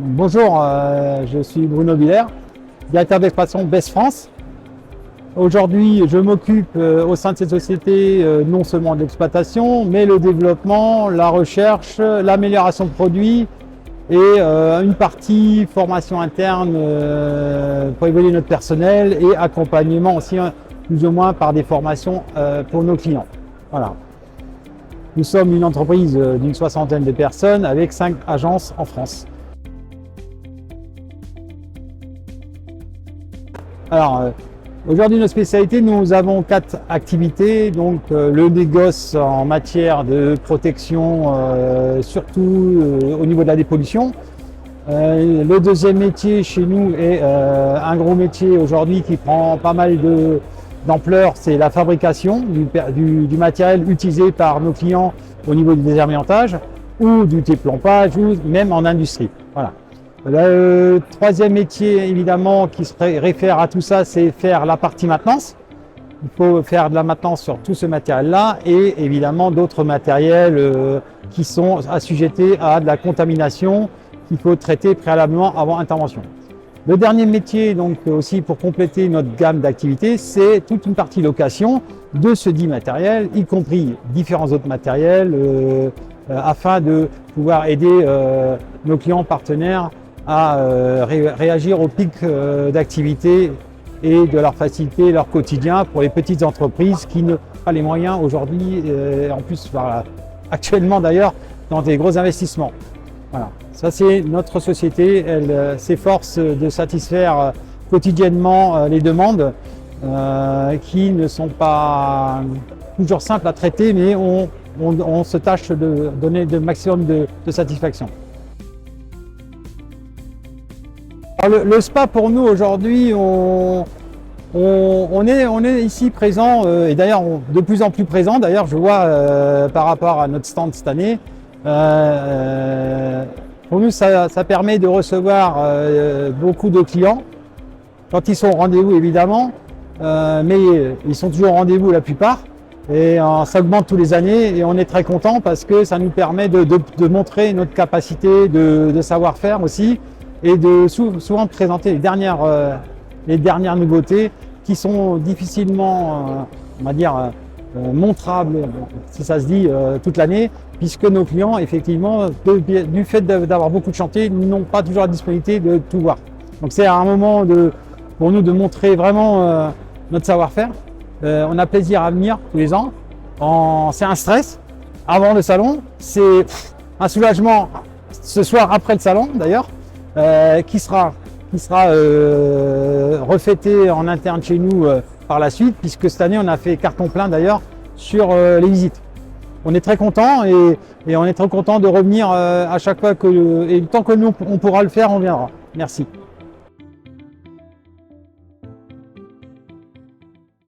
Bonjour, je suis Bruno Biller, directeur d'exploitation BESS France. Aujourd'hui, je m'occupe au sein de cette société non seulement de l'exploitation, mais le développement, la recherche, l'amélioration de produits et une partie formation interne pour évoluer notre personnel et accompagnement aussi plus ou moins par des formations pour nos clients. Voilà. Nous sommes une entreprise d'une 60aine de personnes avec 5 agences en France. Alors, aujourd'hui, nos spécialités, nous avons 4 activités. Donc, le négoce en matière de protection, surtout au niveau de la dépollution. Le deuxième métier chez nous est un gros métier aujourd'hui qui prend pas mal d'ampleur, c'est la fabrication du matériel utilisé par nos clients au niveau du désamiantage ou du déplompage ou même en industrie. Voilà. Le troisième métier, évidemment, qui se réfère à tout ça, c'est faire la partie maintenance. Il faut faire de la maintenance sur tout ce matériel-là et évidemment d'autres matériels qui sont assujettés à de la contamination qu'il faut traiter préalablement avant intervention. Le dernier métier, donc aussi pour compléter notre gamme d'activités, c'est toute une partie location de ce dit matériel, y compris différents autres matériels, afin de pouvoir aider nos clients partenaires à réagir au pic d'activité et de leur faciliter leur quotidien pour les petites entreprises qui n'ont pas les moyens aujourd'hui, en plus actuellement d'ailleurs, dans des gros investissements. Voilà. Ça c'est notre société, elle s'efforce de satisfaire quotidiennement les demandes qui ne sont pas toujours simples à traiter, mais on se tâche de donner le maximum de satisfaction. Alors, le spa pour nous aujourd'hui, on est ici présent et d'ailleurs de plus en plus présent. D'ailleurs, je vois par rapport à notre stand cette année, pour nous ça permet de recevoir beaucoup de clients quand ils sont au rendez-vous évidemment, mais ils sont toujours au rendez-vous la plupart et ça augmente tous les années et on est très content parce que ça nous permet de montrer notre capacité de savoir-faire aussi. Et de souvent présenter les dernières nouveautés qui sont difficilement, on va dire, montrables, si ça se dit, toute l'année, puisque nos clients, effectivement, du fait d'avoir beaucoup de chantiers, n'ont pas toujours la disponibilité de tout voir. Donc c'est un moment pour nous de montrer vraiment notre savoir-faire. On a plaisir à venir tous les ans. C'est un stress avant le salon, c'est un soulagement ce soir après le salon d'ailleurs. Qui sera refêté en interne chez nous par la suite, puisque cette année on a fait carton plein d'ailleurs sur les visites. On est très content et on est très content de revenir à chaque fois et tant que nous on pourra le faire, on viendra. Merci.